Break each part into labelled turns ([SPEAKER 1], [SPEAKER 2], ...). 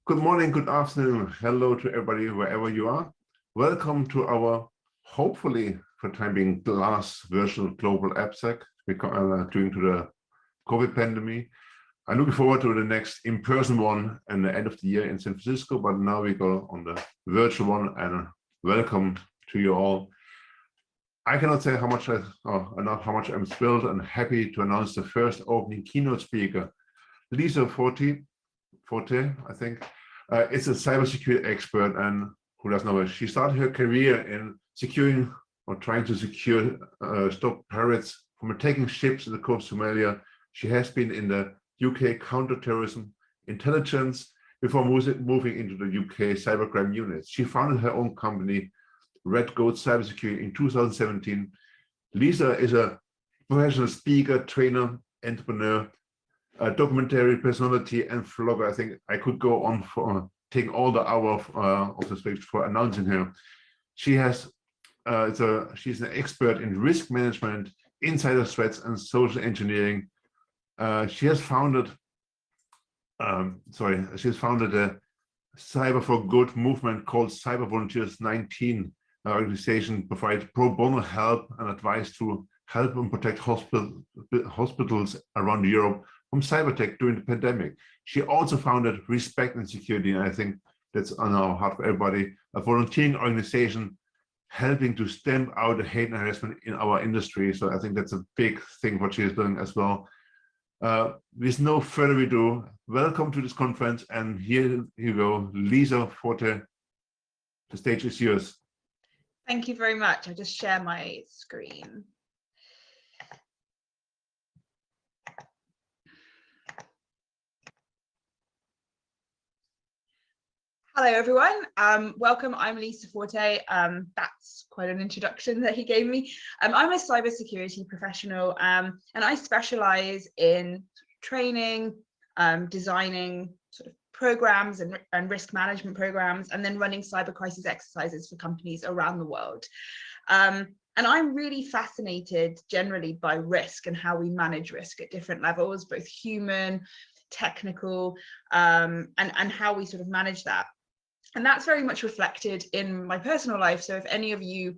[SPEAKER 1] Good morning, good afternoon. Hello to everybody, wherever you are. Welcome to our, hopefully, for the time being, the last virtual global AppSec due to the COVID pandemic. I'm looking forward to the next in-person one at the end of the year in San Francisco, but now we go on the virtual one, and welcome to you all. I cannot say how much enough how much I'm thrilled and happy to announce the first opening keynote speaker, Lisa Forte, I think. It's a cybersecurity expert, and who doesn't know her? She started her career in securing or trying to secure, stop pirates from attacking ships in the coast of Somalia. She has been in the UK counterterrorism intelligence before moving into the UK cybercrime unit. She founded her own company, Red Goat Cybersecurity, in 2017. Lisa is a professional speaker, trainer, entrepreneur, a documentary personality, and vlogger. I think I could go on for taking all the hour of the speech for announcing her. She has she's an expert in risk management, insider threats, and social engineering. She has founded a Cyber for Good movement called Cyber Volunteers 19. Organization provides pro bono help and advice to help and protect hospitals around Europe from cyber attack during the pandemic. She also founded Respect and Security, and I think that's on our heart for everybody, a volunteering organization helping to stamp out the hate and harassment in our industry. So I think that's a big thing what she is doing as well. With no further ado, welcome to this conference, and here you go, Lisa Forte. The stage is yours.
[SPEAKER 2] Thank you very much. I'll just share my screen. Hello, everyone. Welcome. I'm Lisa Forte. That's quite an introduction that he gave me. I'm a cybersecurity professional, and I specialize in training, designing sort of programs and risk management programs, and then running cyber crisis exercises for companies around the world. And I'm really fascinated generally by risk and how we manage risk at different levels, both human, technical, and how we sort of manage that. And that's very much reflected in my personal life. So if any of you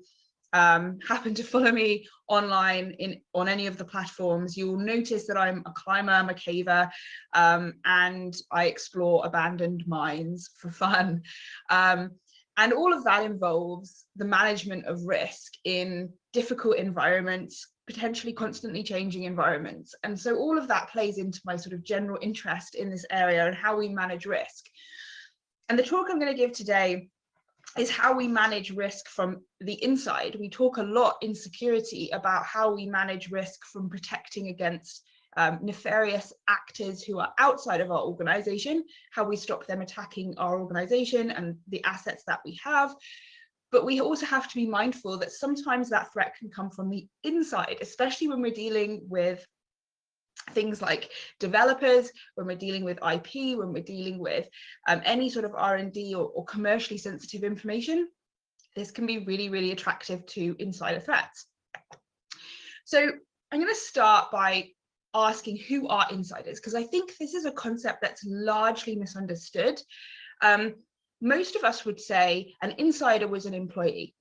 [SPEAKER 2] happen to follow me online on any of the platforms, you'll notice that I'm a climber, I'm a caver, and I explore abandoned mines for fun. And all of that involves the management of risk in difficult environments, potentially constantly changing environments. And so all of that plays into my sort of general interest in this area and how we manage risk. And the talk I'm going to give today is how we manage risk from the inside. We talk a lot in security about how we manage risk from protecting against nefarious actors who are outside of our organization, how we stop them attacking our organization and the assets that we have. But we also have to be mindful that sometimes that threat can come from the inside, especially when we're dealing with things like developers, when we're dealing with IP, when we're dealing with any sort of R&D or commercially sensitive information. This can be really, really attractive to insider threats. So I'm going to start by asking who are insiders, because I think this is a concept that's largely misunderstood. Most of us would say an insider was an employee.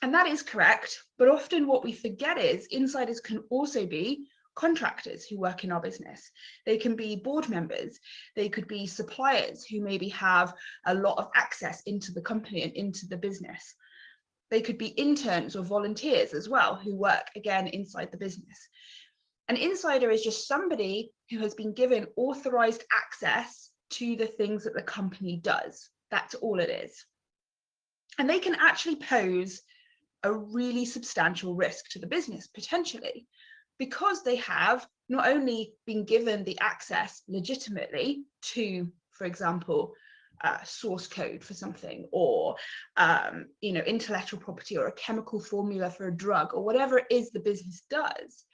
[SPEAKER 2] And that is correct, but often what we forget is insiders can also be contractors who work in our business. They can be board members. They could be suppliers who maybe have a lot of access into the company and into the business. They could be interns or volunteers as well who work, again, inside the business. An insider is just somebody who has been given authorized access to the things that the company does. That's all it is. And they can actually pose a really substantial risk to the business, potentially, because they have not only been given the access legitimately to, for example, source code for something, or intellectual property, or a chemical formula for a drug, or whatever it is the business does.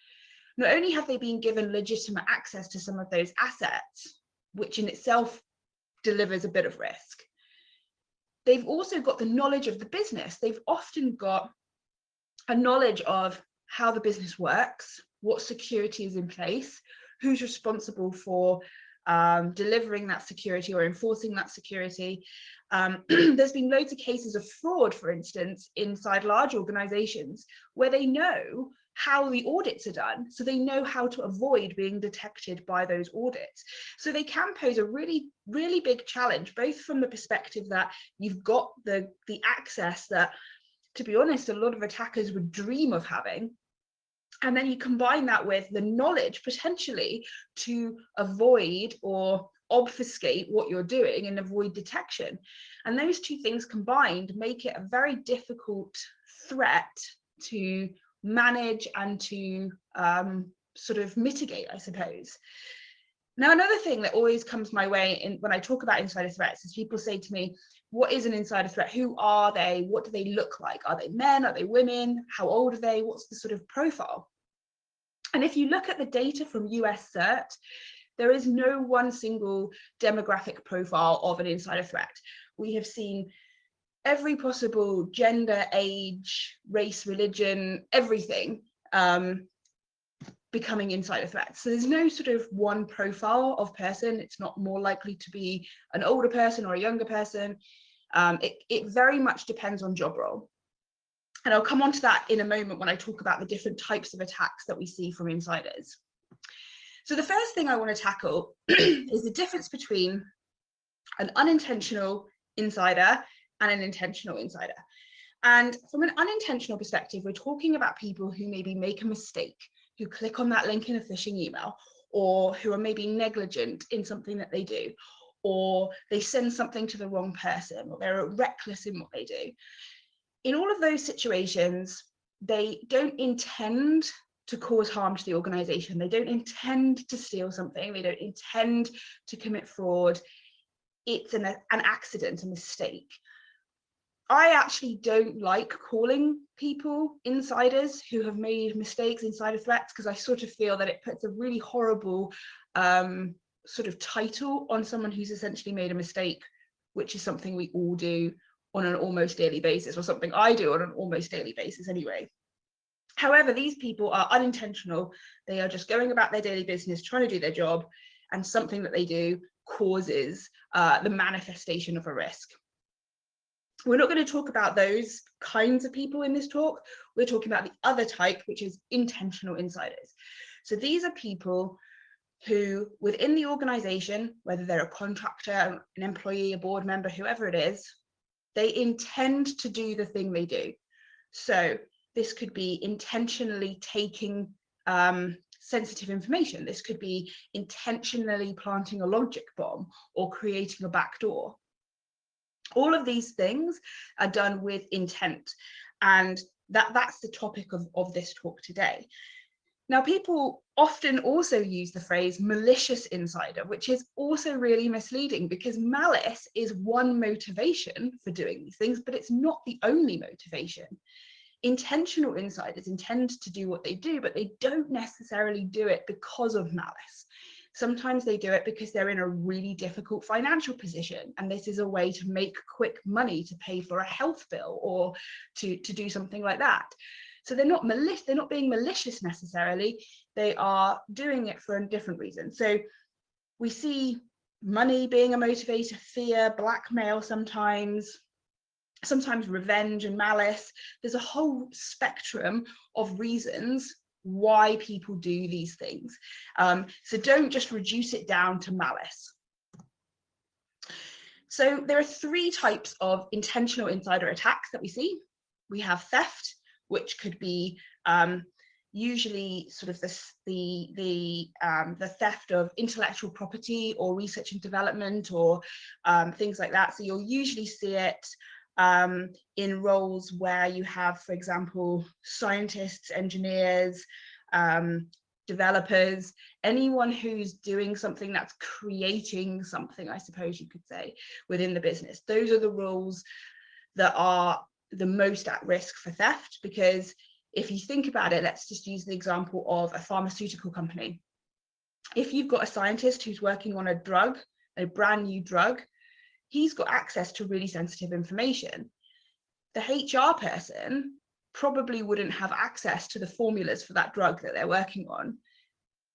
[SPEAKER 2] Not only have they been given legitimate access to some of those assets, which in itself delivers a bit of risk, they've also got the knowledge of the business. They've often got a knowledge of how the business works, what security is in place, who's responsible for delivering that security or enforcing that security. There's been loads of cases of fraud, for instance, inside large organizations where they know how the audits are done, so they know how to avoid being detected by those audits. So they can pose a really, really big challenge, both from the perspective that you've got the access that, to be honest, a lot of attackers would dream of having. And then you combine that with the knowledge potentially to avoid or obfuscate what you're doing and avoid detection. And those two things combined make it a very difficult threat to manage and to sort of mitigate, I suppose. Now, another thing that always comes my way when I talk about insider threats is people say to me, what is an insider threat? Who are they? What do they look like? Are they men? Are they women? How old are they? What's the sort of profile? And if you look at the data from US CERT, there is no one single demographic profile of an insider threat. We have seen every possible gender, age, race, religion, everything becoming insider threats. So there's no sort of one profile of person. It's not more likely to be an older person or a younger person. It very much depends on job role. And I'll come on to that in a moment when I talk about the different types of attacks that we see from insiders. So the first thing I want to tackle is the difference between an unintentional insider and an intentional insider. And from an unintentional perspective, we're talking about people who maybe make a mistake, who click on that link in a phishing email, or who are maybe negligent in something that they do, or they send something to the wrong person, or they're reckless in what they do. In all of those situations, they don't intend to cause harm to the organization. They don't intend to steal something. They don't intend to commit fraud. It's an accident, a mistake. I actually don't like calling people insiders who have made mistakes, insider threats, because I sort of feel that it puts a really horrible sort of title on someone who's essentially made a mistake, which is something we all do on an almost daily basis, or something I do on an almost daily basis anyway. However, these people are unintentional. They are just going about their daily business, trying to do their job, and something that they do causes the manifestation of a risk. We're not going to talk about those kinds of people in this talk. We're talking about the other type, which is intentional insiders. So these are people who, within the organization, whether they're a contractor, an employee, a board member, whoever it is, they intend to do the thing they do. So this could be intentionally taking sensitive information. This could be intentionally planting a logic bomb or creating a backdoor. All of these things are done with intent, and that's the topic of this talk today. Now, people often also use the phrase malicious insider, which is also really misleading, because malice is one motivation for doing these things, but it's not the only motivation. Intentional insiders intend to do what they do, but they don't necessarily do it because of malice. Sometimes they do it because they're in a really difficult financial position, and this is a way to make quick money to pay for a health bill or to do something like that. So they're not malicious, they're not being malicious necessarily, they are doing it for a different reason. So we see money being a motivator, fear, blackmail sometimes revenge and malice. There's a whole spectrum of reasons why people do these things. So don't just reduce it down to malice. So there are three types of intentional insider attacks that we see. We have theft, which could be usually sort of the theft of intellectual property or research and development or things like that. So you'll usually see it in roles where you have, for example, scientists, engineers, developers, anyone who's doing something that's creating something, I suppose you could say, within the business. Those are the roles that are the most at risk for theft, because if you think about it, let's just use the example of a pharmaceutical company. If you've got a scientist who's working on a drug, a brand new drug, he's got access to really sensitive information. The HR person probably wouldn't have access to the formulas for that drug that they're working on,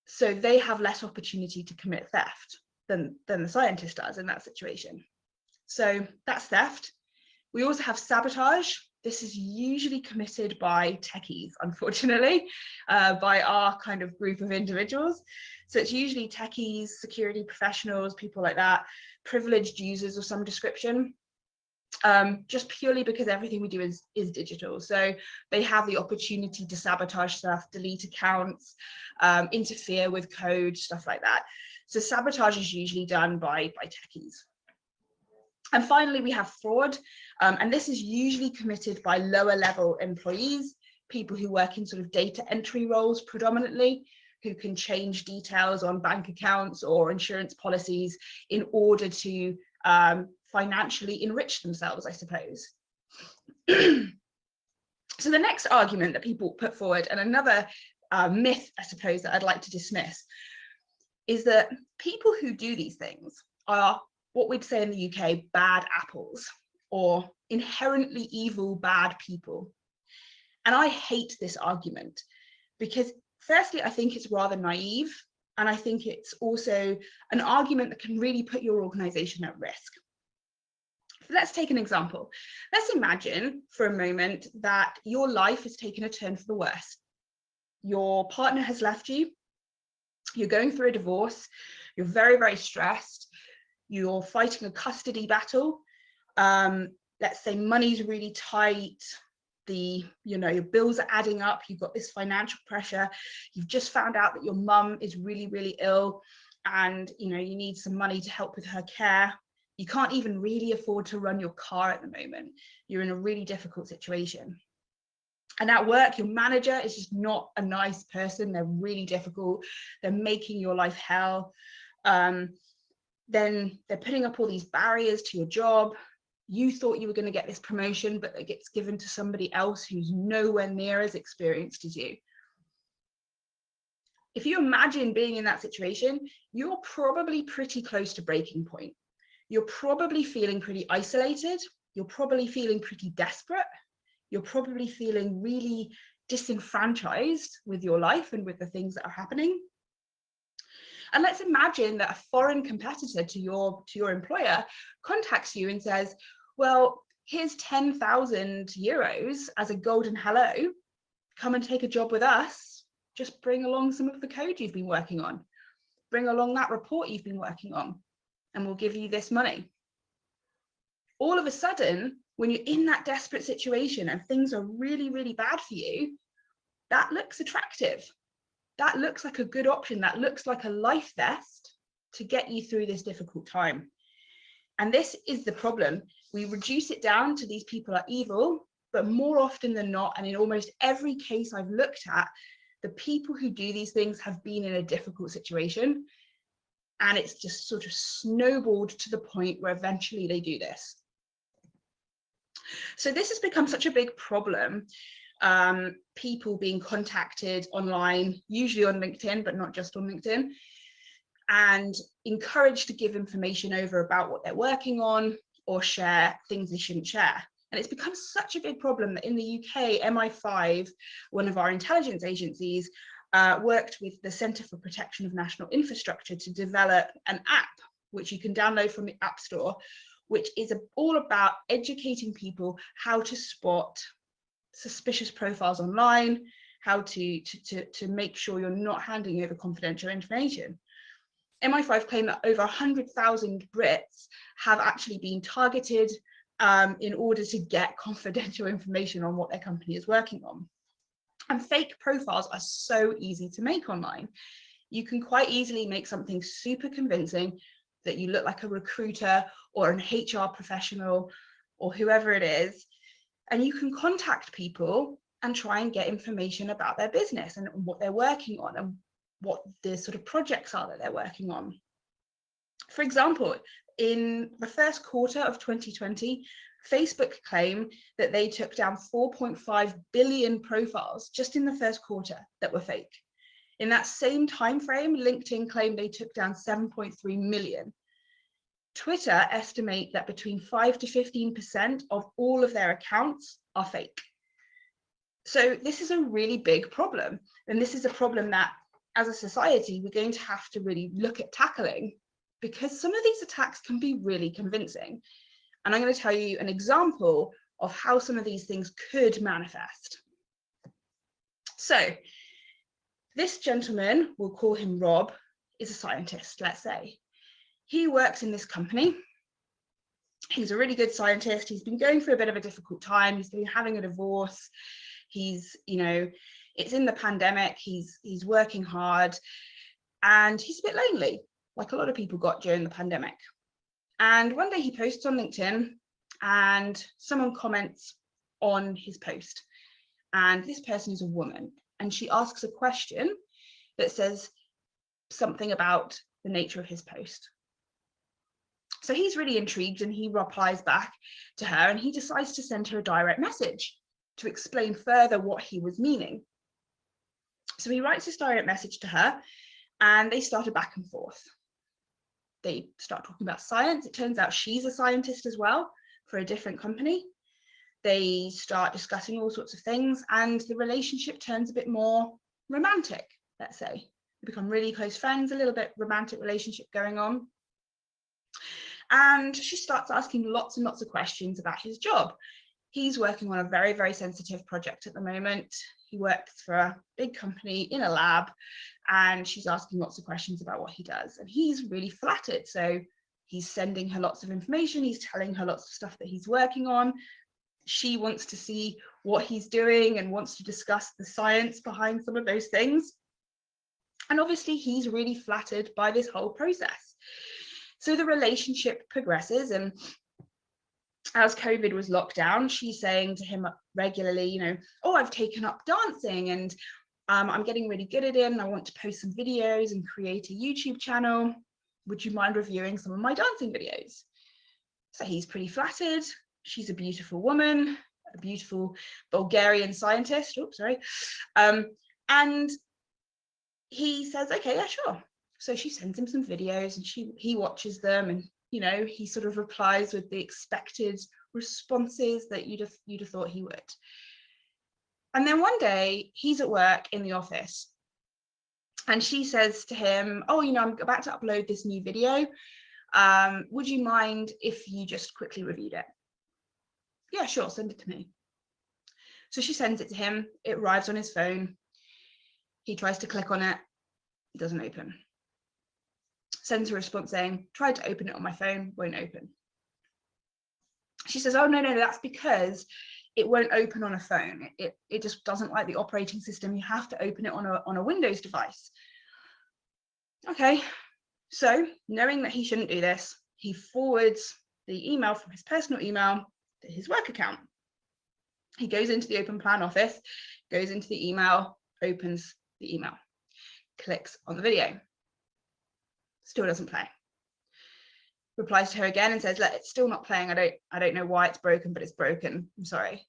[SPEAKER 2] so they have less opportunity to commit theft. than the scientist does in that situation. So that's theft. We also have sabotage. This is usually committed by techies, unfortunately, by our kind of group of individuals. So it's usually techies, security professionals, people like that, privileged users of some description, just purely because everything we do is digital. So they have the opportunity to sabotage stuff, delete accounts, interfere with code, stuff like that. So sabotage is usually done by techies. And finally, we have fraud, and this is usually committed by lower level employees, people who work in sort of data entry roles predominantly, who can change details on bank accounts or insurance policies in order to financially enrich themselves, I suppose. So the next argument that people put forward, and another myth, I suppose, that I'd like to dismiss, is that people who do these things are what we'd say in the UK, bad apples, or inherently evil, bad people. And I hate this argument because firstly, I think it's rather naive. And I think it's also an argument that can really put your organization at risk. Let's take an example. Let's imagine for a moment that your life has taken a turn for the worse. Your partner has left you. You're going through a divorce. You're very, very stressed. You're fighting a custody battle. Let's say money's really tight. Your bills are adding up. You've got this financial pressure. You've just found out that your mum is really, really ill, and you need some money to help with her care. You can't even really afford to run your car at the moment. You're in a really difficult situation. And at work, your manager is just not a nice person. They're really difficult. They're making your life hell. Then they're putting up all these barriers to your job. You thought you were going to get this promotion, but it gets given to somebody else who's nowhere near as experienced as you. If you imagine being in that situation, you're probably pretty close to breaking point. You're probably feeling pretty isolated. You're probably feeling pretty desperate. You're probably feeling really disenfranchised with your life and with the things that are happening. And let's imagine that a foreign competitor to your employer contacts you and says, well, here's 10,000 euros as a golden hello. Come and take a job with us. Just bring along some of the code you've been working on. Bring along that report you've been working on, and we'll give you this money. All of a sudden, when you're in that desperate situation and things are really, really bad for you, that looks attractive. That looks like a good option. That looks like a life vest to get you through this difficult time. And this is the problem. We reduce it down to these people are evil, but more often than not, and in almost every case I've looked at, the people who do these things have been in a difficult situation. And it's just sort of snowballed to the point where eventually they do this. So this has become such a big problem. People being contacted online, usually on LinkedIn, but not just on LinkedIn, and encouraged to give information over about what they're working on or share things they shouldn't share. And it's become such a big problem that in the UK, MI5, one of our intelligence agencies, worked with the Centre for Protection of National Infrastructure to develop an app, which you can download from the App Store, which is all about educating people how to spot suspicious profiles online, how to make sure you're not handing over confidential information. MI5 claim that over 100,000 Brits have actually been targeted in order to get confidential information on what their company is working on. And fake profiles are so easy to make online. You can quite easily make something super convincing that you look like a recruiter or an HR professional or whoever it is. And you can contact people and try and get information about their business and what they're working on and what the sort of projects are that they're working on. For example, in the first quarter of 2020, Facebook claimed that they took down 4.5 billion profiles just in the first quarter that were fake. In that same time frame, LinkedIn claimed they took down 7.3 million. Twitter estimate that between 5 to 15% of all of their accounts are fake. So this is a really big problem. And this is a problem that as a society, we're going to have to really look at tackling, because some of these attacks can be really convincing. And I'm going to tell you an example of how some of these things could manifest. So this gentleman, we'll call him Rob, is a scientist, let's say. He works in this company. He's a really good scientist. He's been going through a bit of a difficult time. He's been having a divorce. He's, you know, it's in the pandemic. He's working hard and he's a bit lonely, like a lot of people got during the pandemic. And one day he posts on LinkedIn and someone comments on his post. And this person is a woman. And she asks a question that says something about the nature of his post. So he's really intrigued and he replies back to her and he decides to send her a direct message to explain further what he was meaning. So he writes this direct message to her and they start a back and forth. They start talking about science. It turns out she's a scientist as well for a different company. They start discussing all sorts of things and the relationship turns a bit more romantic, let's say. They become really close friends, a little bit romantic relationship going on. And she starts asking lots and lots of questions about his job. He's working on a very, very sensitive project at the moment. He works for a big company in a lab, and she's asking lots of questions about what he does. And he's really flattered. So he's sending her lots of information. He's telling her lots of stuff that he's working on. She wants to see what he's doing and wants to discuss the science behind some of those things. And obviously he's really flattered by this whole process. So the relationship progresses, and as COVID was locked down, she's saying to him regularly, you know, oh, I've taken up dancing and I'm getting really good at it and I want to post some videos and create a YouTube channel. Would you mind reviewing some of my dancing videos? So he's pretty flattered. She's a beautiful woman, a beautiful Bulgarian scientist. Oops, sorry. And he says, okay, yeah, sure. So she sends him some videos and he watches them, and you know, he sort of replies with the expected responses that you'd have thought he would. And then one day he's at work in the office and she says to him, oh, you know, I'm about to upload this new video. Would you mind if you just quickly reviewed it? Yeah, sure, send it to me. So she sends it to him. It arrives on his phone. He tries to click on it. It doesn't open. Sends a response saying, tried to open it on my phone, won't open. She says, oh, no, that's because it won't open on a phone. It just doesn't like the operating system. You have to open it on a Windows device. Okay, so knowing that he shouldn't do this, he forwards the email from his personal email to his work account. He goes into the open plan office, goes into the email, opens the email, clicks on the video. Still doesn't play. Replies to her again and says, look, it's still not playing. I don't know why it's broken, but it's broken. I'm sorry.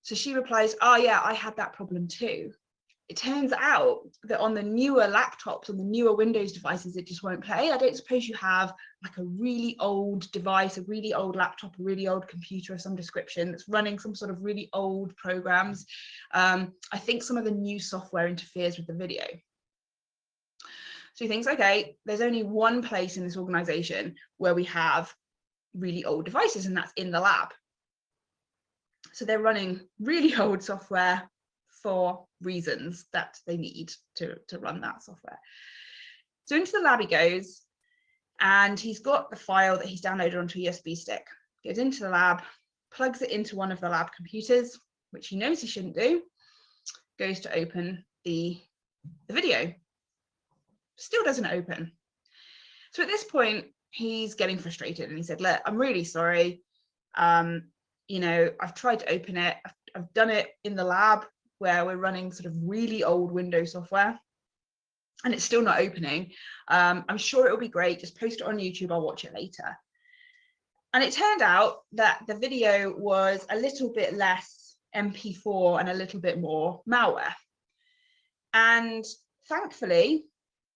[SPEAKER 2] So she replies, oh yeah, I had that problem too. It turns out that on the newer laptops, on the newer Windows devices, it just won't play. I don't suppose you have like a really old device, a really old laptop, a really old computer of some description that's running some sort of really old programs. I think some of the new software interferes with the video. So he thinks, okay, there's only one place in this organization where we have really old devices, and that's in the lab. So they're running really old software for reasons that they need to run that software. So into the lab he goes, and he's got the file that he's downloaded onto a USB stick. Goes into the lab, plugs it into one of the lab computers, which he knows he shouldn't do, goes to open the video. Still doesn't open. So at this point, he's getting frustrated and he said, look, I'm really sorry. You know, I've tried to open it. I've done it in the lab where we're running sort of really old Windows software and it's still not opening. I'm sure it'll be great. Just post it on YouTube. I'll watch it later. And it turned out that the video was a little bit less MP4 and a little bit more malware. And thankfully,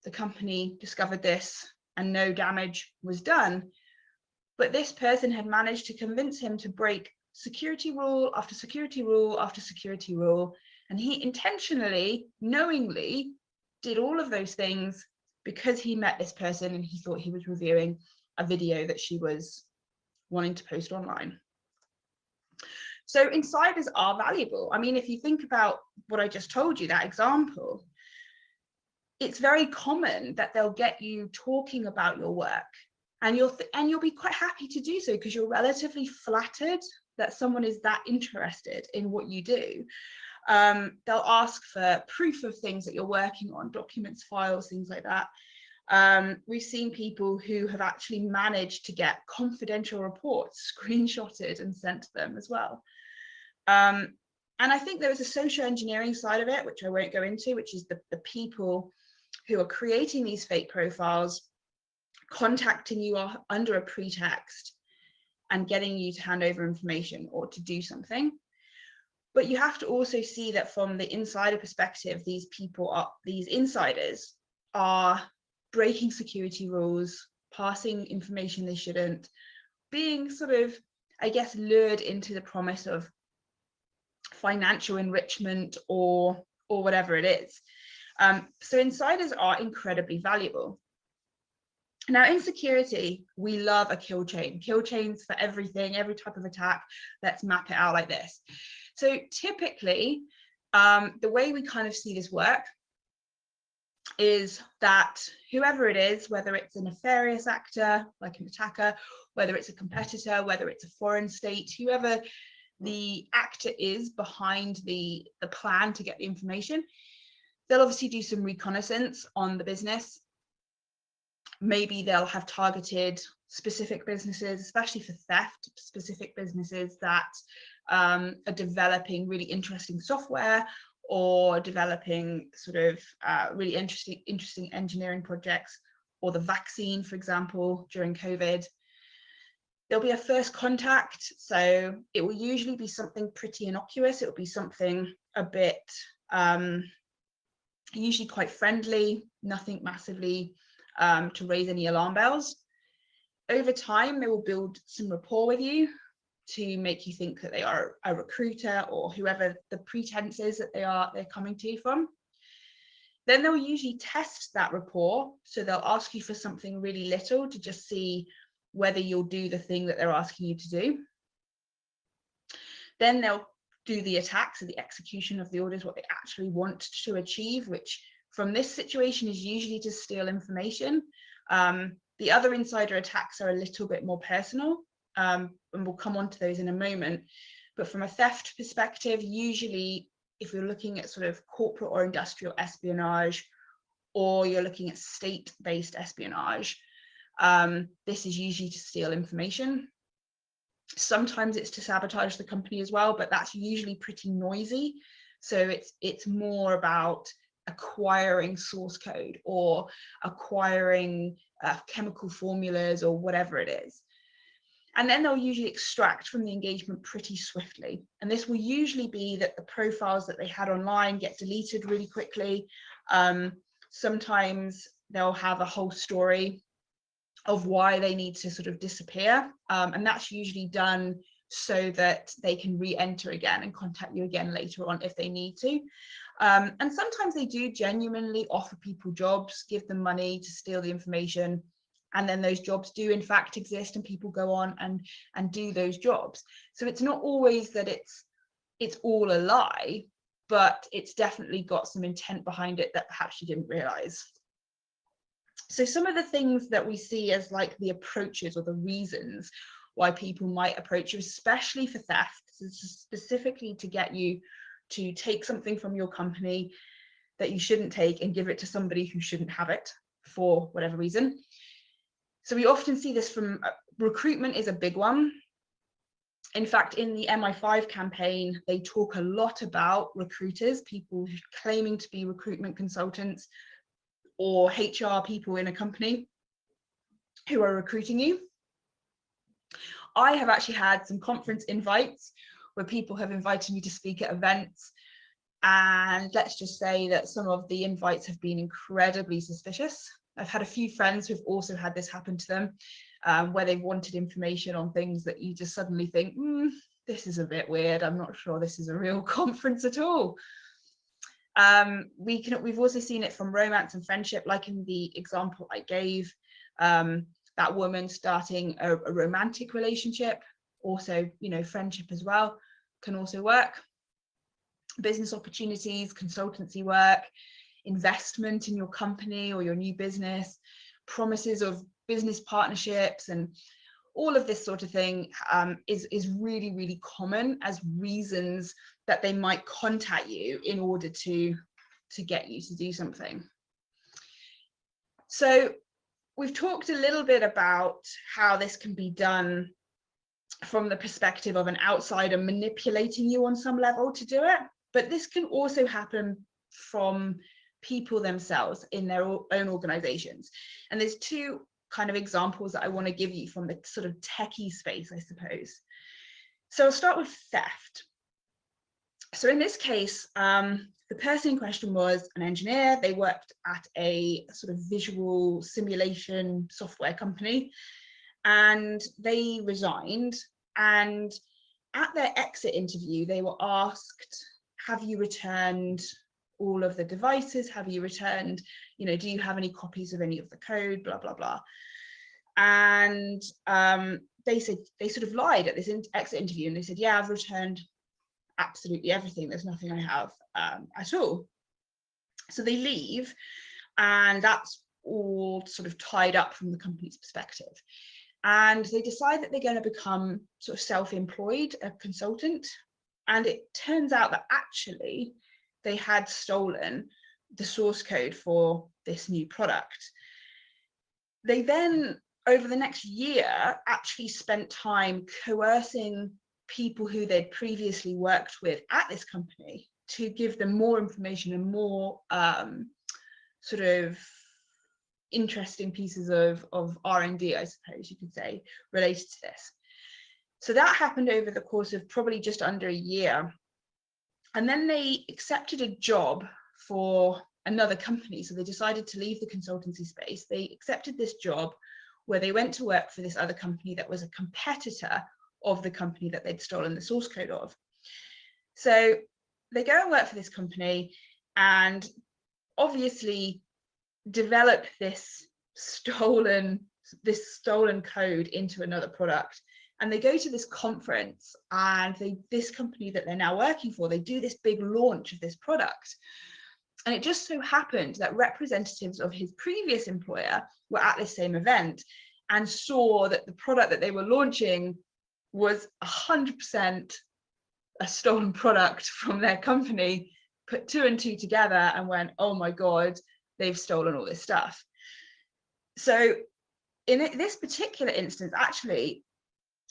[SPEAKER 2] the company discovered this and no damage was done. But this person had managed to convince him to break security rule after security rule after security rule. And he intentionally, knowingly, did all of those things because he met this person and he thought he was reviewing a video that she was wanting to post online. So insiders are valuable. I mean, if you think about what I just told you, that example, it's very common that they'll get you talking about your work, and you'll be quite happy to do so because you're relatively flattered that someone is that interested in what you do. They'll ask for proof of things that you're working on, documents, files, things like that. We've seen people who have actually managed to get confidential reports screenshotted and sent to them as well. And I think there is a social engineering side of it, which I won't go into, which is the people who are creating these fake profiles, contacting you under a pretext and getting you to hand over information or to do something. But you have to also see that from the insider perspective, these insiders are breaking security rules, passing information they shouldn't, being sort of, I guess, lured into the promise of financial enrichment or whatever it is. So insiders are incredibly valuable. Now, in security, we love a kill chain. Kill chains for everything, every type of attack. Let's map it out like this. So typically, the way we kind of see this work is that whoever it is, whether it's a nefarious actor, like an attacker, whether it's a competitor, whether it's a foreign state, whoever the actor is behind the plan to get the information, they'll obviously do some reconnaissance on the business. Maybe they'll have targeted specific businesses, especially for theft, specific businesses that are developing really interesting software or developing sort of really interesting engineering projects, or the vaccine, for example, during COVID. There'll be a first contact, so it will usually be something pretty innocuous. It will be something a bit, usually quite friendly, nothing massively to raise any alarm bells. Over time, they will build some rapport with you to make you think that they are a recruiter or whoever the pretense is that they're coming to you from. Then they'll usually test that rapport. So they'll ask you for something really little to just see whether you'll do the thing that they're asking you to do. Then they'll do the attack, so the execution of the orders, what they actually want to achieve, which from this situation is usually to steal information. The other insider attacks are a little bit more personal, and we'll come on to those in a moment. But from a theft perspective, usually if you're looking at sort of corporate or industrial espionage, or you're looking at state-based espionage, this is usually to steal information. Sometimes it's to sabotage the company as well, but that's usually pretty noisy. So it's more about acquiring source code or acquiring chemical formulas or whatever it is. And then they'll usually extract from the engagement pretty swiftly. And this will usually be that the profiles that they had online get deleted really quickly. Sometimes they'll have a whole story of why they need to sort of disappear. And that's usually done so that they can re-enter again and contact you again later on if they need to. And sometimes they do genuinely offer people jobs, give them money to steal the information. And then those jobs do in fact exist and people go on and do those jobs. So it's not always that it's all a lie, but it's definitely got some intent behind it that perhaps you didn't realize. So some of the things that we see as like the approaches or the reasons why people might approach you, especially for theft, specifically to get you to take something from your company that you shouldn't take and give it to somebody who shouldn't have it for whatever reason. So we often see this from recruitment is a big one. In fact, in the MI5 campaign, they talk a lot about recruiters, people claiming to be recruitment consultants or HR people in a company who are recruiting you. I have actually had some conference invites where people have invited me to speak at events. And let's just say that some of the invites have been incredibly suspicious. I've had a few friends who've also had this happen to them, where they've wanted information on things that you just suddenly think, this is a bit weird. I'm not sure this is a real conference at all. We've also seen it from romance and friendship, like in the example I gave, that woman starting a romantic relationship. Also, friendship as well can also work. Business opportunities, consultancy work, investment in your company or your new business, promises of business partnerships, and all of this sort of thing is really, really common as reasons that they might contact you in order to get you to do something. So we've talked a little bit about how this can be done from the perspective of an outsider manipulating you on some level to do it, but this can also happen from people themselves in their own organizations. And there's two kind of examples that I want to give you from the sort of techie space, I suppose. So I'll start with theft. So in this case, the person in question was an engineer. They worked at a sort of visual simulation software company, and they resigned. And at their exit interview, they were asked, have you returned all of the devices? Have you returned, do you have any copies of any of the code, blah, blah, blah. And they said, they sort of lied at this exit interview, and they said, yeah, I've returned absolutely everything. There's nothing I have at all. So they leave, and that's all sort of tied up from the company's perspective. And they decide that they're going to become sort of self-employed, a consultant. And it turns out that actually they had stolen the source code for this new product. They then, over the next year, actually spent time coercing people who they'd previously worked with at this company to give them more information and more sort of interesting pieces of R&D, I suppose you could say, related to this. So that happened over the course of probably just under a year. And then they accepted a job for another company. So they decided to leave the consultancy space. They accepted this job where they went to work for this other company that was a competitor of the company that they'd stolen the source code of. So they go and work for this company and obviously develop this stolen code into another product. And they go to this conference, and this company that they're now working for, they do this big launch of this product. And it just so happened that representatives of his previous employer were at this same event and saw that the product that they were launching was 100% a stolen product from their company, put two and two together and went, oh my God, they've stolen all this stuff. So in this particular instance, actually,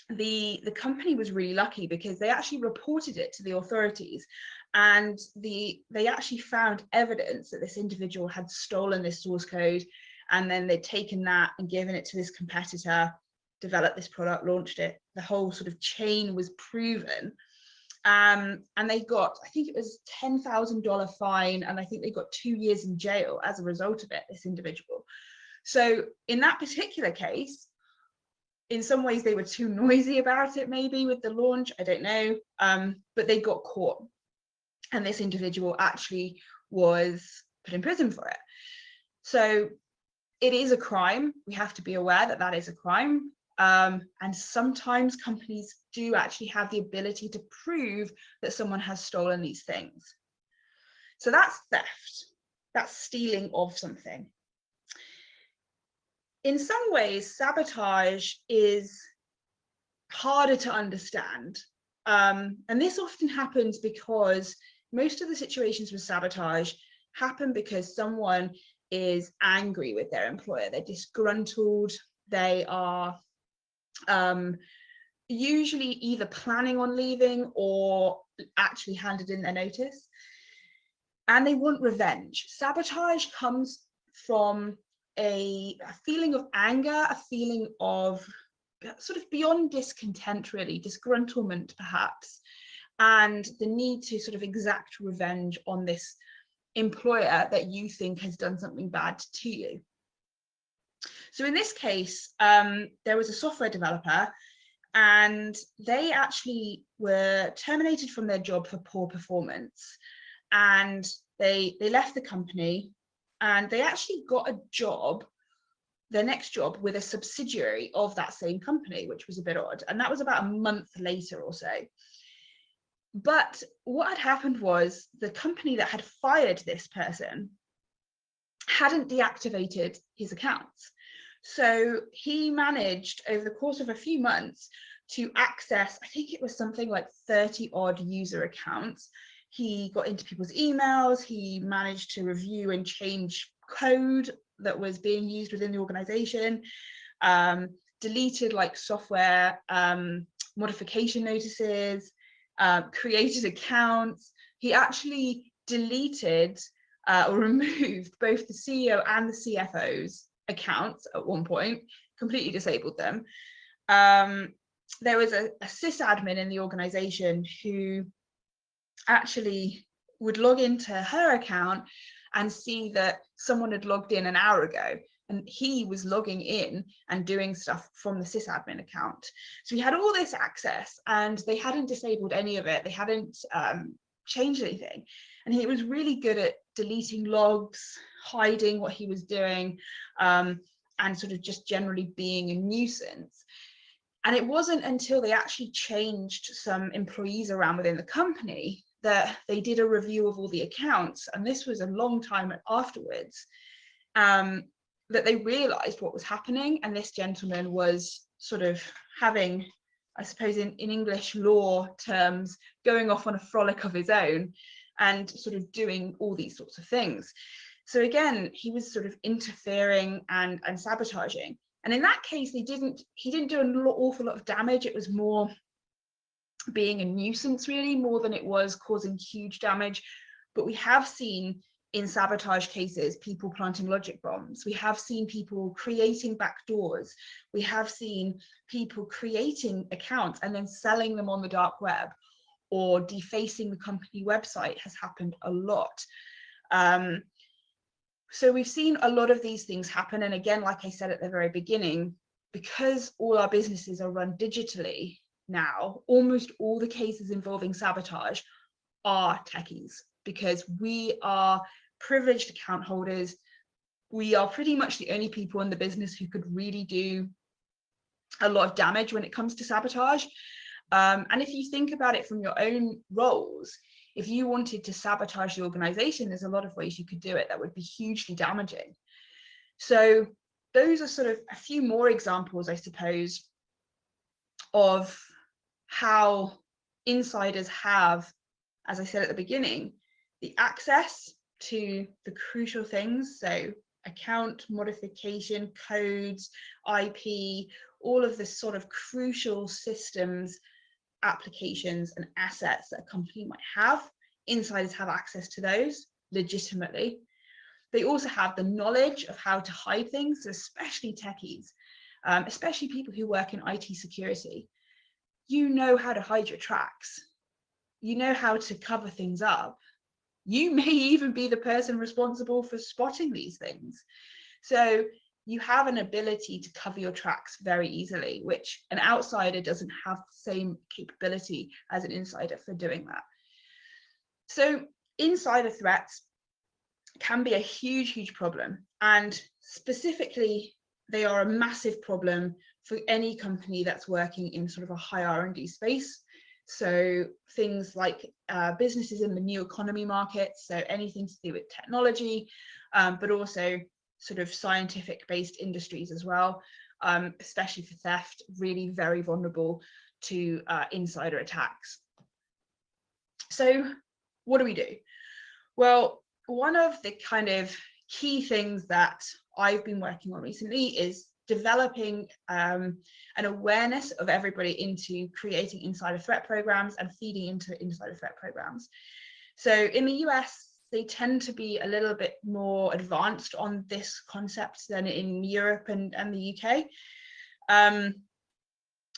[SPEAKER 2] the company was really lucky because they actually reported it to the authorities, and they actually found evidence that this individual had stolen this source code, and then they'd taken that and given it to this competitor, developed this product, launched it. The whole sort of chain was proven. And they got, I think it was $10,000 fine, and I think they got 2 years in jail as a result of it, this individual. So in that particular case, in some ways they were too noisy about it, maybe with the launch, I don't know, but they got caught. And this individual actually was put in prison for it. So it is a crime. We have to be aware that that is a crime. And sometimes companies do actually have the ability to prove that someone has stolen these things. So that's theft. That's stealing of something. In some ways, sabotage is harder to understand. And this often happens because most of the situations with sabotage happen because someone is angry with their employer. They're disgruntled. They are usually either planning on leaving or actually handed in their notice. And they want revenge. Sabotage comes from a feeling of anger, a feeling of sort of beyond discontent, really, disgruntlement perhaps, and the need to sort of exact revenge on this employer that you think has done something bad to you. So in this case, there was a software developer, and they actually were terminated from their job for poor performance. And they left the company, and they actually got a job, their next job, with a subsidiary of that same company, which was a bit odd. And that was about a month later or so. But what had happened was the company that had fired this person hadn't deactivated his accounts. So he managed over the course of a few months to access, I think it was something like 30 odd user accounts. He got into people's emails, he managed to review and change code that was being used within the organization, deleted like software modification notices, created accounts. He actually deleted or removed both the CEO and the CFO's accounts at one point, completely disabled them. There was a sysadmin in the organization who actually would log into her account and see that someone had logged in an hour ago, and he was logging in and doing stuff from the sysadmin account. So he had all this access, and they hadn't disabled any of it. They hadn't changed anything. And he was really good at deleting logs, hiding what he was doing, and sort of just generally being a nuisance. And it wasn't until they actually changed some employees around within the company that they did a review of all the accounts, and this was a long time afterwards, that they realized what was happening. And this gentleman was sort of having, I suppose in English law terms, going off on a frolic of his own and sort of doing all these sorts of things. So again, he was sort of interfering and sabotaging. And in that case, he didn't do an awful lot of damage. It was more being a nuisance, really, more than it was causing huge damage. But we have seen in sabotage cases people planting logic bombs. We have seen people creating backdoors. We have seen people creating accounts and then selling them on the dark web, or defacing the company website has happened a lot. So we've seen a lot of these things happen. And again, like I said at the very beginning, because all our businesses are run digitally now, almost all the cases involving sabotage are techies, because we are privileged account holders. We are pretty much the only people in the business who could really do a lot of damage when it comes to sabotage. And if you think about it from your own roles, if you wanted to sabotage the organization, there's a lot of ways you could do it that would be hugely damaging. So those are sort of a few more examples, I suppose, of how insiders have, as I said at the beginning, the access to the crucial things. So account modification, codes, IP, all of the sort of crucial systems, applications and assets that a company might have. Insiders have access to those legitimately. They also have the knowledge of how to hide things, especially techies, especially people who work in IT security. You know how to hide your tracks. You know how to cover things up. You may even be the person responsible for spotting these things. So you have an ability to cover your tracks very easily, which an outsider doesn't have the same capability as an insider for doing that. So insider threats can be a huge, huge problem. And specifically, they are a massive problem for any company that's working in sort of a high R&D space. So things like businesses in the new economy markets, so anything to do with technology, but also sort of scientific based industries as well, especially for theft, really very vulnerable to insider attacks. So what do we do? Well, one of the kind of key things that I've been working on recently is developing an awareness of everybody into creating insider threat programs and feeding into insider threat programs. So in the US, they tend to be a little bit more advanced on this concept than in Europe and the UK.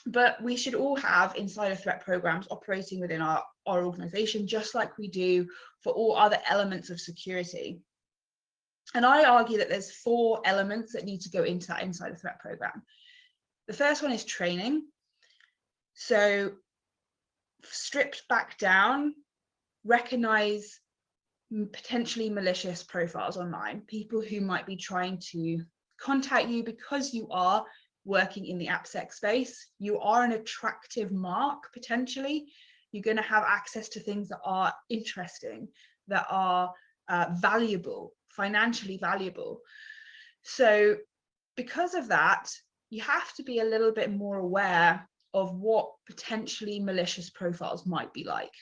[SPEAKER 2] But we should all have insider threat programs operating within our organization, just like we do for all other elements of security. And I argue that there's 4 elements that need to go into that insider threat program. The first one is training. So stripped back down, recognize potentially malicious profiles online, people who might be trying to contact you because you are working in the AppSec space. You are an attractive mark, potentially. You're going to have access to things that are interesting, that are valuable, financially valuable. So because of that, you have to be a little bit more aware of what potentially malicious profiles might be like.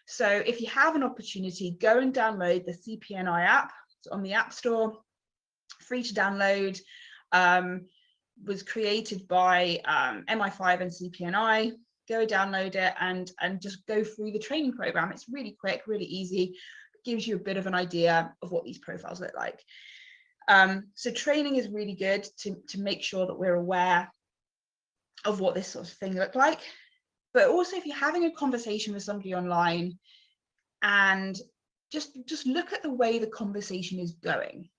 [SPEAKER 2] So if you have an opportunity, go and download the CPNI app. It's on the App Store, free to download, was created by MI5 and CPNI. Go download it and just go through the training program. It's really quick, really easy. It gives you a bit of an idea of what these profiles look like. So training is really good to make sure that we're aware of what this sort of thing look like. But also, if you're having a conversation with somebody online, and just look at the way the conversation is going.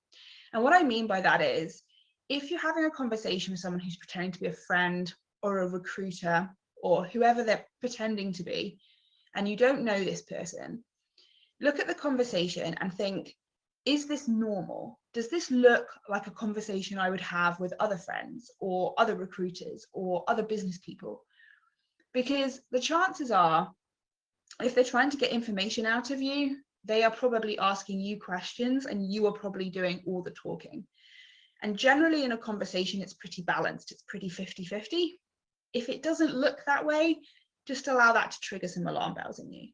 [SPEAKER 2] And what I mean by that is, if you're having a conversation with someone who's pretending to be a friend or a recruiter or whoever they're pretending to be, and you don't know this person, look at the conversation and think, is this normal? Does this look like a conversation I would have with other friends or other recruiters or other business people? Because the chances are, if they're trying to get information out of you, they are probably asking you questions and you are probably doing all the talking. And generally in a conversation, it's pretty balanced. It's pretty 50-50. If it doesn't look that way, just allow that to trigger some alarm bells in you.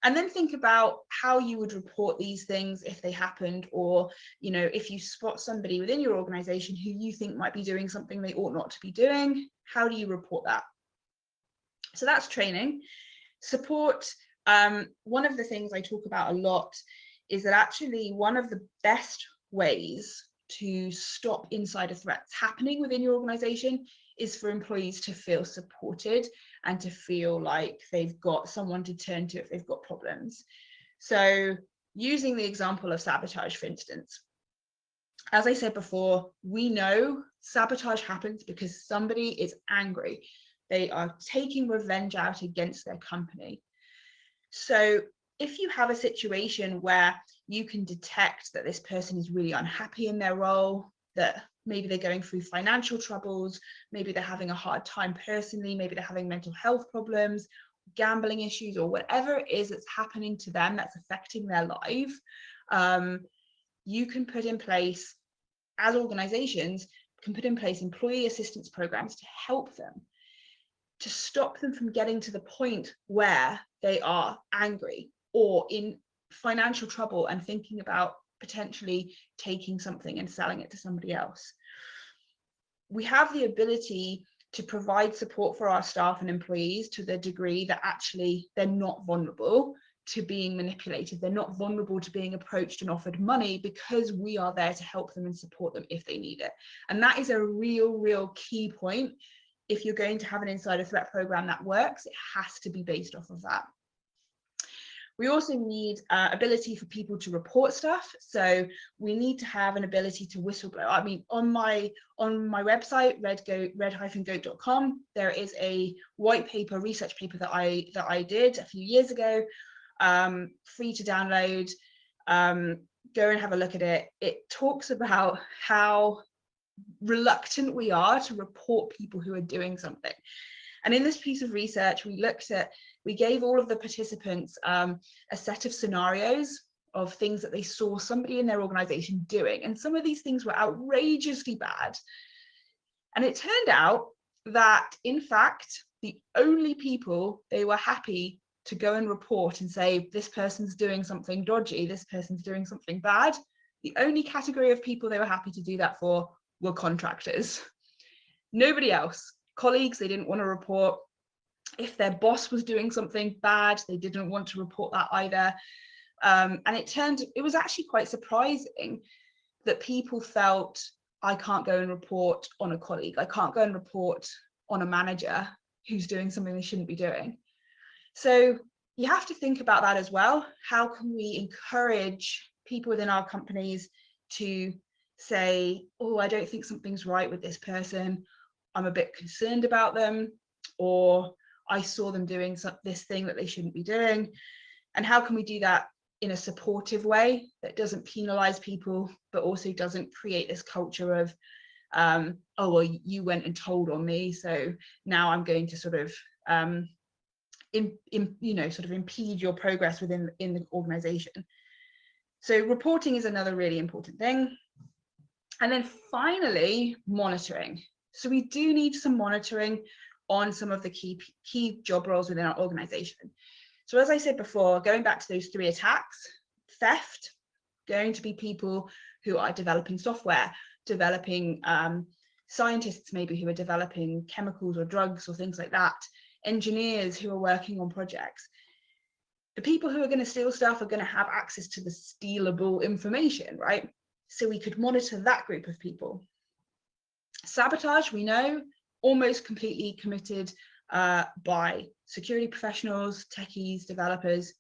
[SPEAKER 2] And then think about how you would report these things if they happened, or, you know, if you spot somebody within your organization who you think might be doing something they ought not to be doing, how do you report that? So that's training. Support. One of the things I talk about a lot is that actually one of the best ways to stop insider threats happening within your organization is for employees to feel supported and to feel like they've got someone to turn to if they've got problems. So using the example of sabotage, for instance, as I said before, we know sabotage happens because somebody is angry. They are taking revenge out against their company. So if you have a situation where you can detect that this person is really unhappy in their role, that maybe they're going through financial troubles, maybe they're having a hard time personally, maybe they're having mental health problems, gambling issues, or whatever it is that's happening to them that's affecting their life, you can put in place, as organizations, can put in place employee assistance programs to help them, to stop them from getting to the point where they are angry or in financial trouble and thinking about potentially taking something and selling it to somebody else. We have the ability to provide support for our staff and employees to the degree that actually they're not vulnerable to being manipulated. They're not vulnerable to being approached and offered money, because we are there to help them and support them if they need it. And that is a real key point. If you're going to have an insider threat program that works, it has to be based off of that. We also need ability for people to report stuff. So we need to have an ability to whistleblow. I mean, on my website, red-goat.com, there is a white paper, research paper that I did a few years ago, free to download. Go and have a look at it. It talks about how reluctant we are to report people who are doing something. And in this piece of research, we gave all of the participants a set of scenarios of things that they saw somebody in their organization doing. And some of these things were outrageously bad. And it turned out that, in fact, the only people they were happy to go and report and say, this person's doing something dodgy, this person's doing something bad, the only category of people they were happy to do that for were contractors. Nobody else. Colleagues, they didn't want to report. If their boss was doing something bad, they didn't want to report that either. And it was actually quite surprising that people felt, I can't go and report on a colleague. I can't go and report on a manager who's doing something they shouldn't be doing. So you have to think about that as well. How can we encourage people within our companies to say, oh, I don't think something's right with this person. I'm a bit concerned about them, or I saw them doing this thing that they shouldn't be doing. And how can we do that in a supportive way that doesn't penalize people, but also doesn't create this culture of, oh, well, you went and told on me, so now I'm going to sort of, sort of impede your progress within the organization. So reporting is another really important thing. And then finally, monitoring. So we do need some monitoring on some of the key job roles within our organization. So as I said before, going back to those 3 attacks, theft, going to be people who are developing software, developing scientists maybe who are developing chemicals or drugs or things like that, engineers who are working on projects. The people who are going to steal stuff are going to have access to the stealable information, right? So we could monitor that group of people. Sabotage, we know, almost completely committed by security professionals, techies, developers.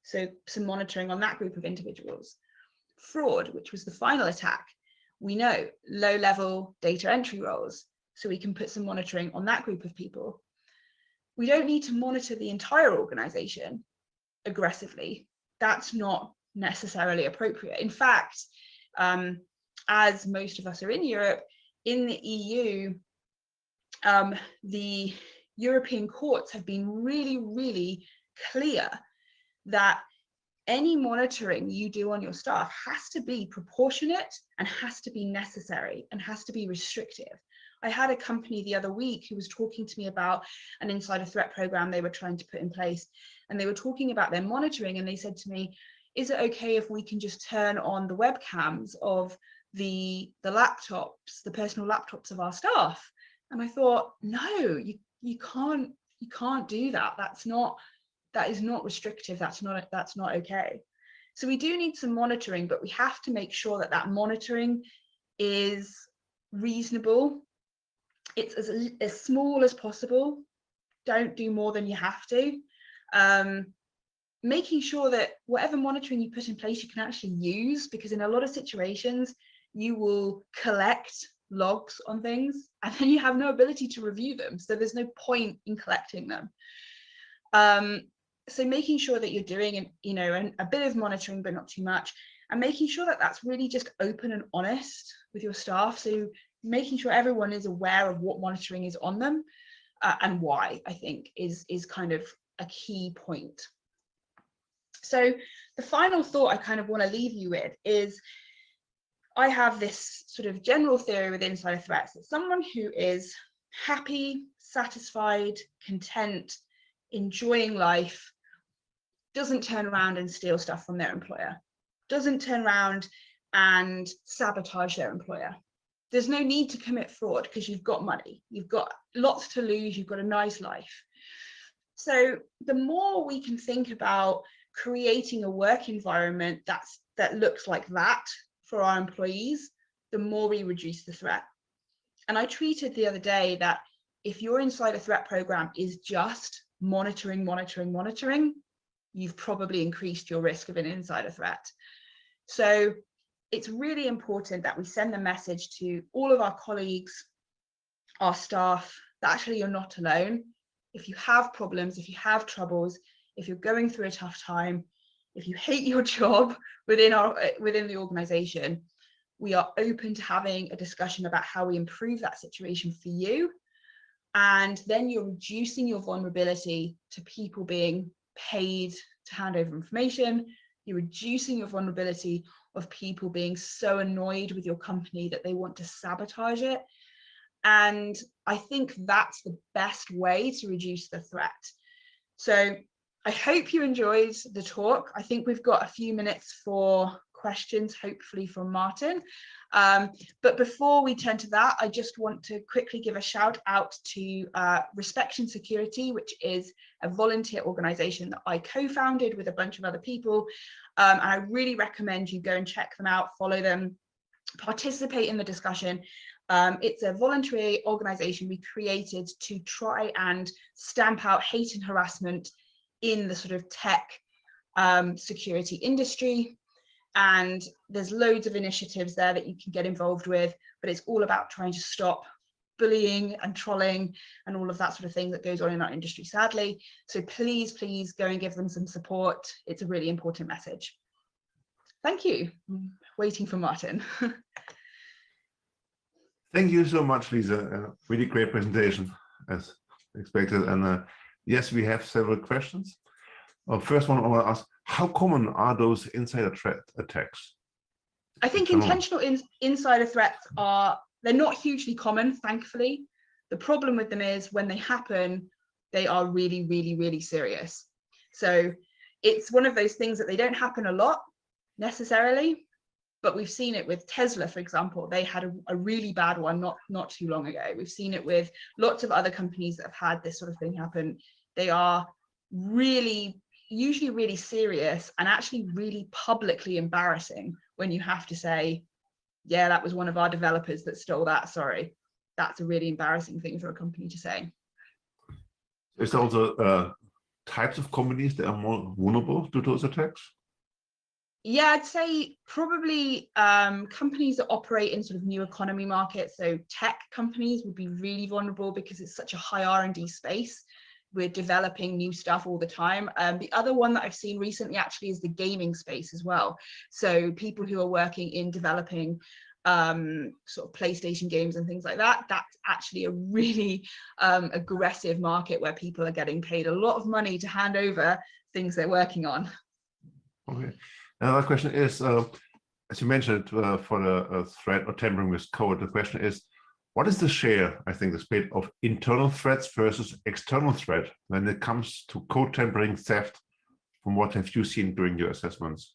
[SPEAKER 2] So some monitoring on that group of individuals. Fraud, which was the final attack, we know, low-level data entry roles. So we can put some monitoring on that group of people. We don't need to monitor the entire organization aggressively. That's not necessarily appropriate. In fact, as most of us are in Europe, in the EU, the European courts have been really, really clear that any monitoring you do on your staff has to be proportionate and has to be necessary and has to be restrictive. I had a company the other week who was talking to me about an insider threat program they were trying to put in place, and they were talking about their monitoring, and they said to me, is it okay if we can just turn on the webcams of the laptops, the personal laptops of our staff? And I thought, no, you can't do that. That is not restrictive. That's not okay. So we do need some monitoring, but we have to make sure that that monitoring is reasonable. It's as small as possible. Don't do more than you have to. Making sure that whatever monitoring you put in place, you can actually use, because in a lot of situations, you will collect logs on things and then you have no ability to review them. So there's no point in collecting them. So making sure that you're doing a bit of monitoring, but not too much, and making sure that that's really just open and honest with your staff. So making sure everyone is aware of what monitoring is on them and why, I think is kind of a key point. So the final thought I kind of want to leave you with is, I have this sort of general theory with insider threats that someone who is happy, satisfied, content, enjoying life, doesn't turn around and steal stuff from their employer, doesn't turn around and sabotage their employer. There's no need to commit fraud because you've got money, you've got lots to lose, you've got a nice life. So the more we can think about creating a work environment that looks like that for our employees, the more we reduce the threat. And I tweeted the other day that if your insider threat program is just monitoring, you've probably increased your risk of an insider threat. So it's really important that we send the message to all of our colleagues, our staff, that actually you're not alone. If you have problems, if you have troubles, if you're going through a tough time, if you hate your job within the organization, we are open to having a discussion about how we improve that situation for you. And then you're reducing your vulnerability to people being paid to hand over information. You're reducing your vulnerability of people being so annoyed with your company that they want to sabotage it. And I think that's the best way to reduce the threat. So I hope you enjoyed the talk. I think we've got a few minutes for questions, hopefully from Martin. But before we turn to that, I just want to quickly give a shout out to Respect and Security, which is a volunteer organization that I co-founded with a bunch of other people. And I really recommend you go and check them out, follow them, participate in the discussion. It's a voluntary organization we created to try and stamp out hate and harassment in the sort of tech security industry. And there's loads of initiatives there that you can get involved with, but it's all about trying to stop bullying and trolling and all of that sort of thing that goes on in our industry, sadly. So please, please go and give them some support. It's a really important message. Thank you. I'm waiting for Martin.
[SPEAKER 1] Thank you so much, Lisa. Really great presentation, as expected. And yes, we have several questions. First one, I want to ask, how common are those insider threat attacks?
[SPEAKER 2] I think intentional insider threats they're not hugely common, thankfully. The problem with them is when they happen, they are really, really, really serious. So it's one of those things that they don't happen a lot necessarily, but we've seen it with Tesla, for example. They had a really bad one not too long ago. We've seen it with lots of other companies that have had this sort of thing happen. They are usually really serious and actually really publicly embarrassing when you have to say, yeah, that was one of our developers that stole that, sorry. That's a really embarrassing thing for a company to say.
[SPEAKER 1] Is there also types of companies that are more vulnerable to those attacks?
[SPEAKER 2] Yeah, I'd say probably companies that operate in sort of new economy markets. So tech companies would be really vulnerable because it's such a high R&D space. We're developing new stuff all the time. The other one that I've seen recently actually is the gaming space as well. So people who are working in developing sort of PlayStation games and things like that, that's actually a really aggressive market where people are getting paid a lot of money to hand over things they're working on.
[SPEAKER 1] Okay. Another question is, as you mentioned, for the threat or tampering with code, the question is, what is the share, I think, the split of internal threats versus external threat when it comes to code tampering, theft? From what have you seen during your assessments?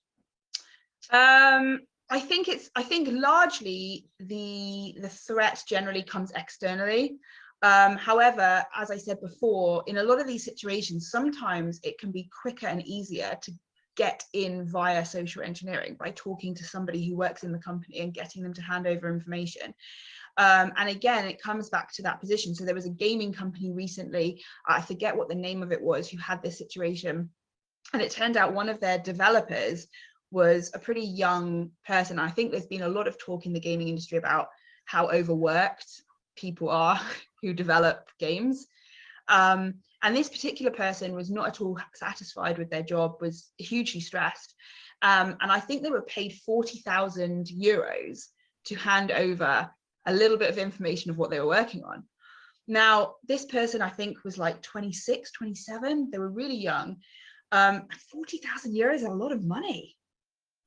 [SPEAKER 2] I think largely the threat generally comes externally. However, as I said before, in a lot of these situations, sometimes it can be quicker and easier to get in via social engineering by talking to somebody who works in the company and getting them to hand over information. And again, it comes back to that position. So there was a gaming company recently, I forget what the name of it was, who had this situation. And it turned out one of their developers was a pretty young person. I think there's been a lot of talk in the gaming industry about how overworked people are who develop games. And this particular person was not at all satisfied with their job, was hugely stressed. And I think they were paid 40,000 euros to hand over a little bit of information of what they were working on. Now, this person, I think, was like 26, 27. They were really young. 40,000 euros is a lot of money.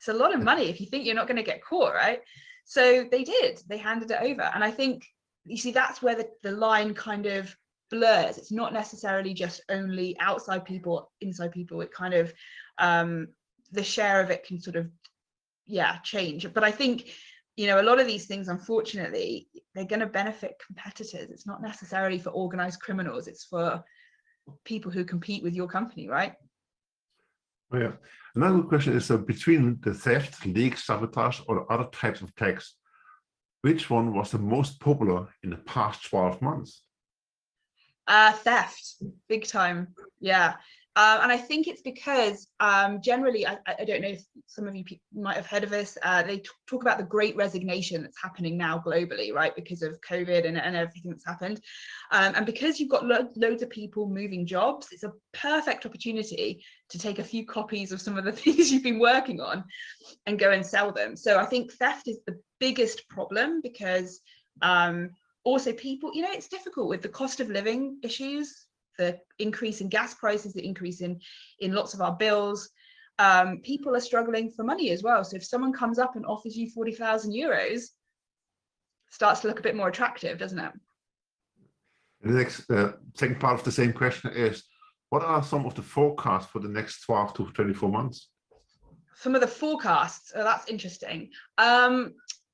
[SPEAKER 2] It's a lot of money if you think you're not going to get caught, right? So they did. They handed it over. And I think, you see, that's where the line kind of blurs. It's not necessarily just only outside people, inside people. It kind of, the share of it can sort of, change. But I think, a lot of these things, unfortunately, they're going to benefit competitors. It's not necessarily for organized criminals. It's for people who compete with your company, right?
[SPEAKER 1] Oh, yeah. Another question is between the theft, leak, sabotage, or other types of attacks, which one was the most popular in the past 12 months?
[SPEAKER 2] Theft, big time. Yeah. And I think it's because generally, I don't know if some of you might have heard of this, they talk about the great resignation that's happening now globally, right? Because of COVID and everything that's happened. And because you've got loads of people moving jobs, it's a perfect opportunity to take a few copies of some of the things you've been working on and go and sell them. So I think theft is the biggest problem because also people, it's difficult with the cost of living issues, the increase in gas prices, the increase in lots of our bills. People are struggling for money as well. So if someone comes up and offers you 40,000 euros, starts to look a bit more attractive, doesn't it?
[SPEAKER 1] The next second part of the same question is, what are some of the forecasts for the next 12 to 24 months?
[SPEAKER 2] Some of the forecasts, that's interesting.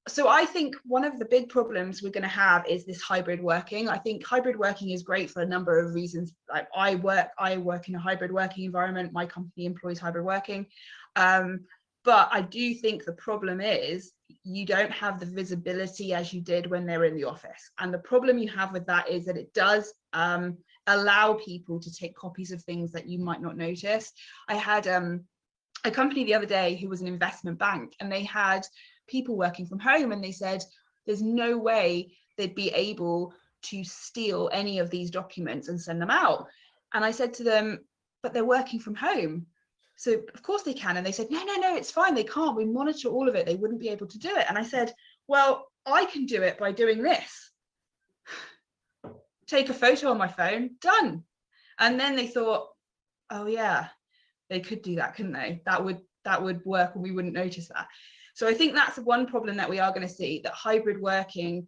[SPEAKER 2] So I think one of the big problems we're going to have is this hybrid working. I think hybrid working is great for a number of reasons. Like I work in a hybrid working environment. My company employs hybrid working. But I do think the problem is you don't have the visibility as you did when they were in the office. And the problem you have with that is that it does allow people to take copies of things that you might not notice. I had a company the other day who was an investment bank, and they had people working from home, and they said there's no way they'd be able to steal any of these documents and send them out. And I said to them, but they're working from home, so of course they can. And they said, no, it's fine, they can't, we monitor all of it, they wouldn't be able to do it. And I said, well, I can do it by doing this. Take a photo on my phone, done. And then they thought, oh yeah, they could do that, couldn't they? That would work and we wouldn't notice that. So I think that's one problem that we are going to see, that hybrid working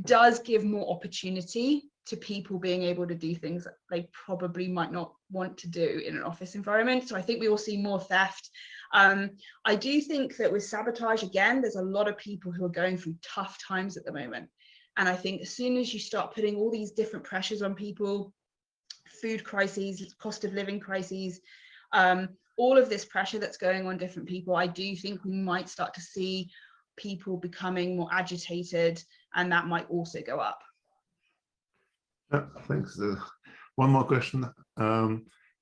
[SPEAKER 2] does give more opportunity to people being able to do things that they probably might not want to do in an office environment. So I think we will see more theft. I do think that with sabotage, again, there's a lot of people who are going through tough times at the moment. And I think as soon as you start putting all these different pressures on people, food crises, cost of living crises, all of this pressure that's going on different people, I do think we might start to see people becoming more agitated, and that might also go up.
[SPEAKER 1] Thanks. One more question.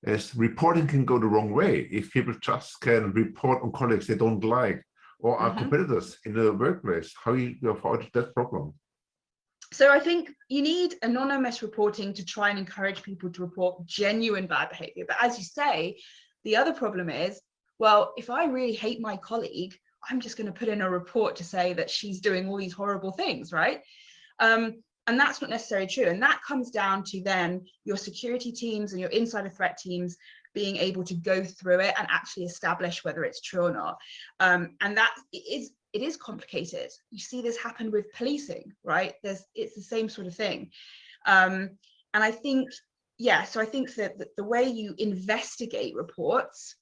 [SPEAKER 1] Is reporting can go the wrong way if people just can report on colleagues they don't like or are competitors in the workplace. How you avoid that problem?
[SPEAKER 2] So I think you need anonymous reporting to try and encourage people to report genuine bad behavior. But as you say, the other problem is, well, if I really hate my colleague, I'm just going to put in a report to say that she's doing all these horrible things, right? And that's not necessarily true. And that comes down to then your security teams and your insider threat teams being able to go through it and actually establish whether it's true or not. And that it is complicated. You see this happen with policing, right? It's the same sort of thing. And I think, yeah, so I think that the way you investigate reports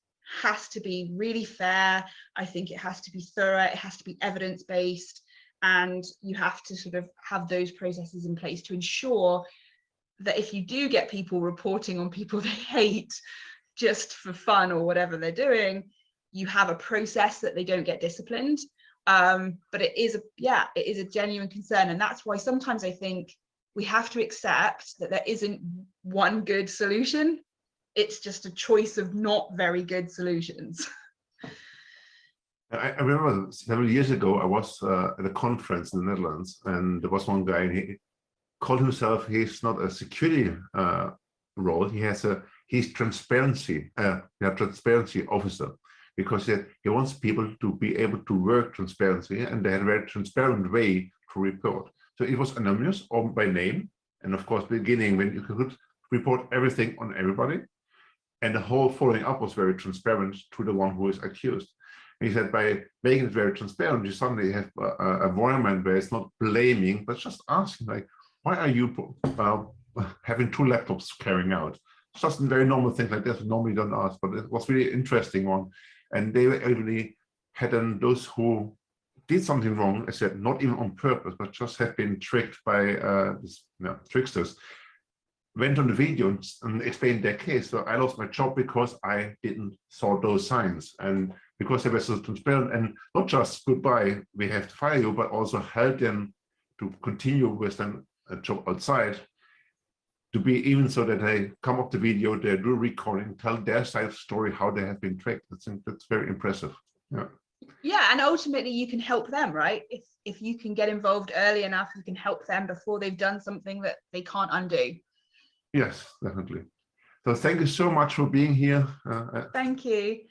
[SPEAKER 2] has to be really fair. I think it has to be thorough, it has to be evidence-based, and you have to sort of have those processes in place to ensure that if you do get people reporting on people they hate just for fun or whatever they're doing, you have a process that they don't get disciplined. But it is a genuine concern, and that's why sometimes I think we have to accept that there isn't one good solution. It's just a choice of not very good solutions.
[SPEAKER 1] I remember several years ago, I was at a conference in the Netherlands, and there was one guy, and he called himself, he's not a security role, he's transparency officer, because he wants people to be able to work transparency, and they had a very transparent way to report. So it was anonymous or by name, and of course, beginning when you could report everything on everybody, and the whole following up was very transparent to the one who is accused. He said by making it very transparent, you suddenly have an environment where it's not blaming, but just asking, like, why are you having two laptops carrying out? It's just a very normal thing like this, normally don't ask, but it was really interesting one. And they really had those who did something wrong, I said, not even on purpose, but just have been tricked by tricksters, went on the video and explained their case. So I lost my job because I didn't saw those signs. And because they were so transparent, and not just goodbye, we have to fire you, but also help them to continue with a job outside, to be even so that they come up the video, they do recording, tell their side of the story, how they have been tricked. I think that's very impressive.
[SPEAKER 2] Yeah, and ultimately you can help them, right? If you can get involved early enough, you can help them before they've done something that they can't undo. Yes,
[SPEAKER 1] definitely. So thank you so much for being here.
[SPEAKER 2] Thank you.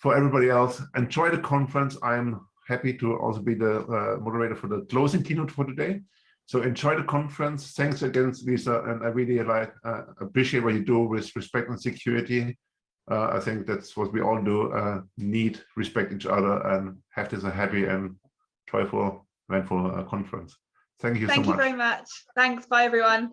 [SPEAKER 1] For everybody else, enjoy the conference. I'm happy to also be the moderator for the closing keynote for today. So enjoy the conference. Thanks again, Lisa, and I really appreciate what you do with respect and security. I think that's what we all do, need, respect each other, and have this a happy and joyful, eventful conference. Thank you so much.
[SPEAKER 2] Thank you very much. Thanks. Bye, everyone.